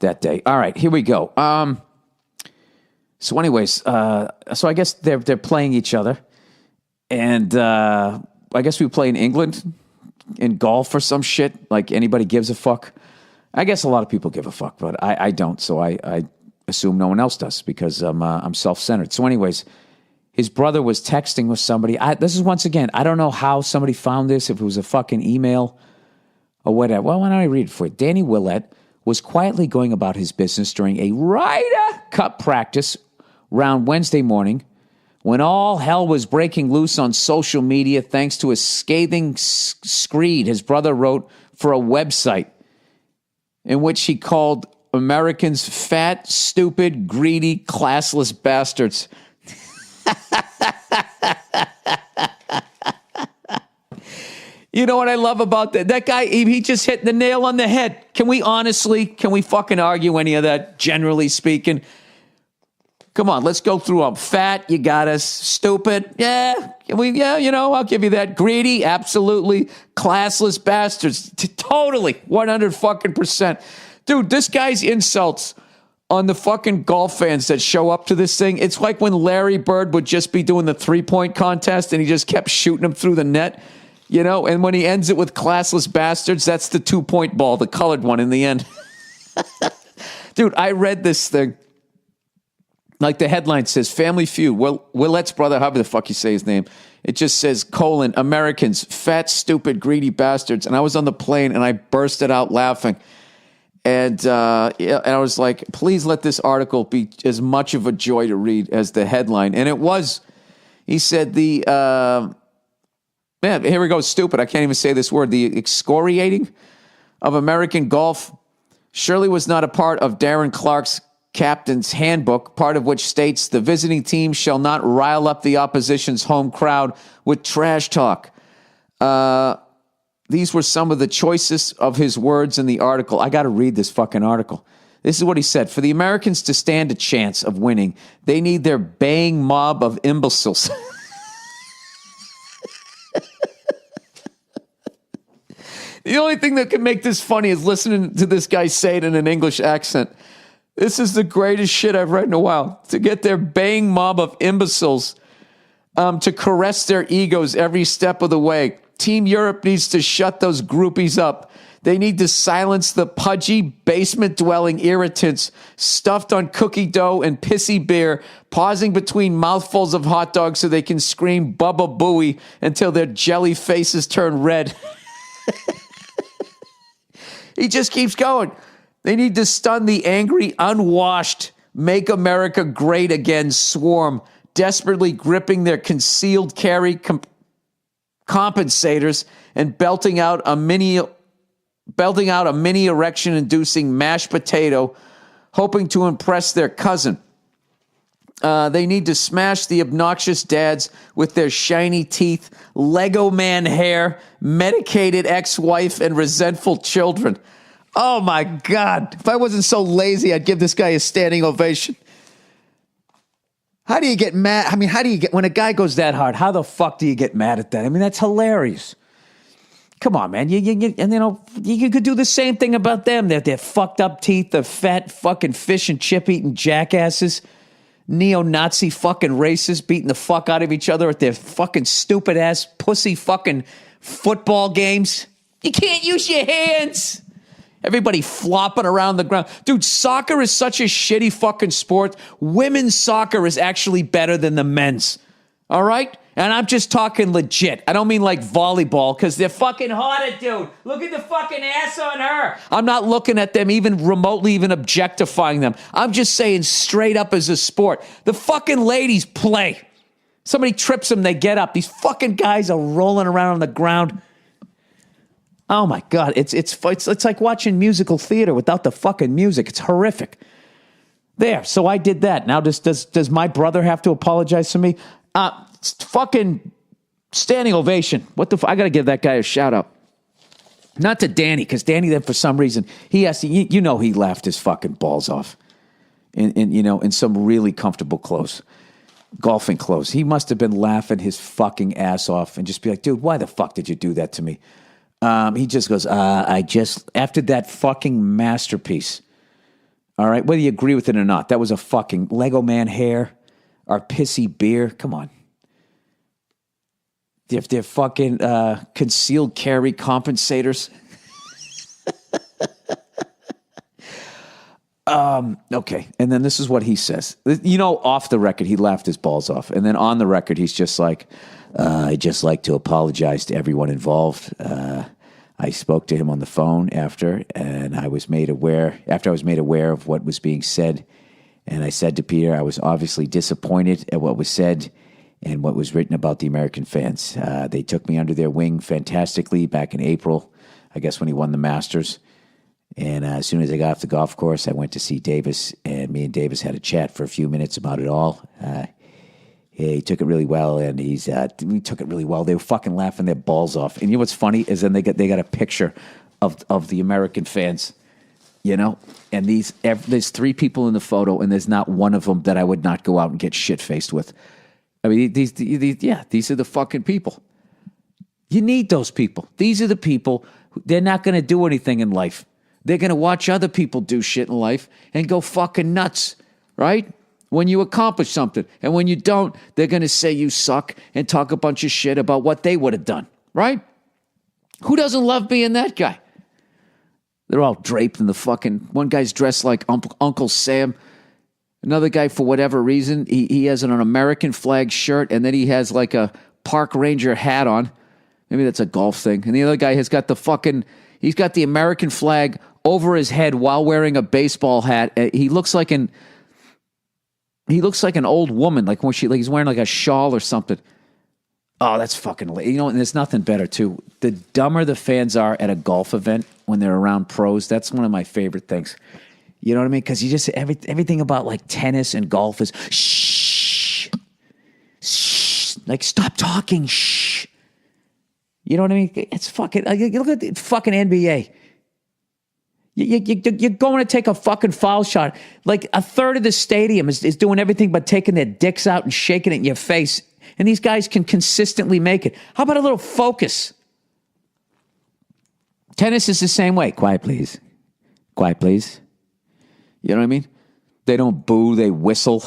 that day. All right, here we go. So anyways, so I guess they're playing each other. And I guess we play in England in golf or some shit. Like anybody gives a fuck. I guess a lot of people give a fuck, but I don't. So I assume no one else does because I'm self-centered. So anyways, his brother was texting with somebody. This is once again, I don't know how somebody found this, if it was a fucking email or whatever. Well, why don't I read it for you? Danny Willett was quietly going about his business during a Ryder Cup practice round Wednesday morning when all hell was breaking loose on social media thanks to a scathing screed his brother wrote for a website in which he called Americans fat, stupid, greedy, classless bastards. You know what I love about that? That guy, he just hit the nail on the head. Can we fucking argue any of that, generally speaking? Come on, let's go through them. Fat, you got us. Stupid, yeah, I'll give you that. Greedy, absolutely. Classless bastards, totally, 100%. Dude, this guy's insults on the fucking golf fans that show up to this thing, it's like when Larry Bird would just be doing the three-point contest and he just kept shooting them through the net, and when he ends it with classless bastards, that's the 2-point ball, the colored one in the end. Dude, I read this thing. Like the headline says, Family Feud, Willett's brother, however the fuck you say his name, it just says, Americans, fat, stupid, greedy bastards. And I was on the plane and I bursted out laughing. And I was like, please let this article be as much of a joy to read as the headline. And it was, he said here we go, stupid. I can't even say this word. The excoriating of American golf surely was not a part of Darren Clark's captain's handbook, part of which states the visiting team shall not rile up the opposition's home crowd with trash talk. These were some of the choicest of his words in the article. I got to read this fucking article. This is what he said. For the Americans to stand a chance of winning, they need their baying mob of imbeciles. The only thing that can make this funny is listening to this guy say it in an English accent. This is the greatest shit I've read in a while. To get their baying mob of imbeciles to caress their egos every step of the way. Team Europe needs to shut those groupies up. They need to silence the pudgy, basement-dwelling irritants stuffed on cookie dough and pissy beer, pausing between mouthfuls of hot dogs so they can scream Bubba Booey until their jelly faces turn red. He just keeps going. They need to stun the angry, unwashed, make America great again swarm, desperately gripping their concealed carry compensators and belting out a mini erection-inducing mashed potato, hoping to impress their cousin. They need to smash the obnoxious dads with their shiny teeth, Lego man hair, medicated ex-wife, and resentful children. Oh, my God. If I wasn't so lazy, I'd give this guy a standing ovation. How do you get mad? I mean, when a guy goes that hard, how the fuck do you get mad at that? I mean, that's hilarious. Come on, man. You could do the same thing about them. They're fucked up teeth, the fat fucking fish and chip eating jackasses, neo-Nazi fucking racists beating the fuck out of each other at their fucking stupid ass pussy fucking football games. You can't use your hands. Everybody flopping around the ground. Dude, soccer is such a shitty fucking sport. Women's soccer is actually better than the men's. All right? And I'm just talking legit. I don't mean like volleyball, because they're fucking hotter, dude. Look at the fucking ass on her. I'm not looking at them even remotely even objectifying them. I'm just saying straight up as a sport. The fucking ladies play. Somebody trips them, they get up. These fucking guys are rolling around on the ground. Oh my God, it's like watching musical theater without the fucking music. It's horrific. There, so I did that. Now does my brother have to apologize to me? Fucking standing ovation. I got to give that guy a shout out. Not to Danny, because Danny then for some reason he has to. He laughed his fucking balls off in some really comfortable clothes, golfing clothes. He must have been laughing his fucking ass off and just be like, dude, why the fuck did you do that to me? He just goes, after that fucking masterpiece All right, whether you agree with it or not, that was a fucking Lego man hair, our pissy beer. Come on. If they're fucking concealed carry compensators. Okay, and then this is what he says. Off the record, he laughed his balls off. And then on the record, he's just like, I'd just like to apologize to everyone involved. I spoke to him on the phone after I was made aware of what was being said. And I said to Peter, I was obviously disappointed at what was said and what was written about the American fans. They took me under their wing fantastically back in April, I guess when he won the Masters. And as soon as I got off the golf course, I went to see Davis, and me and Davis had a chat for a few minutes about it all. He took it really well, and we took it really well. They were fucking laughing their balls off. And you know what's funny is then they got a picture of the American fans, and there's 3 people in the photo, and there's not one of them that I would not go out and get shit-faced with. I mean, these are the fucking people. You need those people. These are the people. They're not going to do anything in life. They're going to watch other people do shit in life and go fucking nuts, right? When you accomplish something. And when you don't, they're going to say you suck and talk a bunch of shit about what they would have done, right? Who doesn't love being that guy? They're all draped in the fucking... One guy's dressed like Uncle Sam. Another guy, for whatever reason, he has an American flag shirt, and then he has like a park ranger hat on. Maybe that's a golf thing. And the other guy has got he's got the American flag over his head while wearing a baseball hat. He looks like an old woman, like when he's wearing like a shawl or something. Oh, that's fucking, and there's nothing better too. The dumber the fans are at a golf event when they're around pros, that's one of my favorite things. You know what I mean? Because you just, everything about like tennis and golf is shh, like stop talking, shh. You know what I mean? It's fucking, look at the fucking NBA. You're going to take a fucking foul shot. Like a third of the stadium is doing everything but taking their dicks out and shaking it in your face. And these guys can consistently make it. How about a little focus? Tennis is the same way. Quiet, please. Quiet, please. You know what I mean? They don't boo, they whistle.